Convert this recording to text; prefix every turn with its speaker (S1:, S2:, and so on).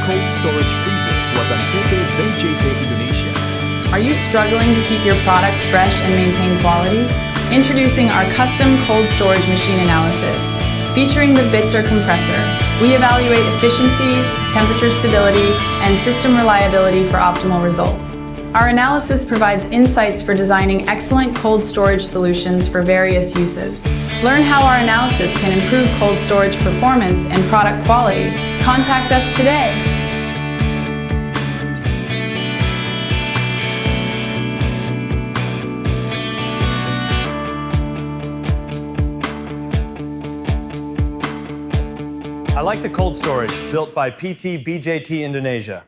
S1: Cold Storage Freezer buatan PT BJT Indonesia.
S2: Are you struggling to keep your products fresh and maintain quality? Introducing our custom cold storage machine analysis. Featuring the Bitzer compressor, we evaluate efficiency, temperature stability, and system reliability for optimal results. Our analysis provides insights for designing excellent cold storage solutions for various uses. Learn how our analysis can improve cold storage performance and product quality. Contact us today.
S3: I like the cold storage built by PT BJT Indonesia.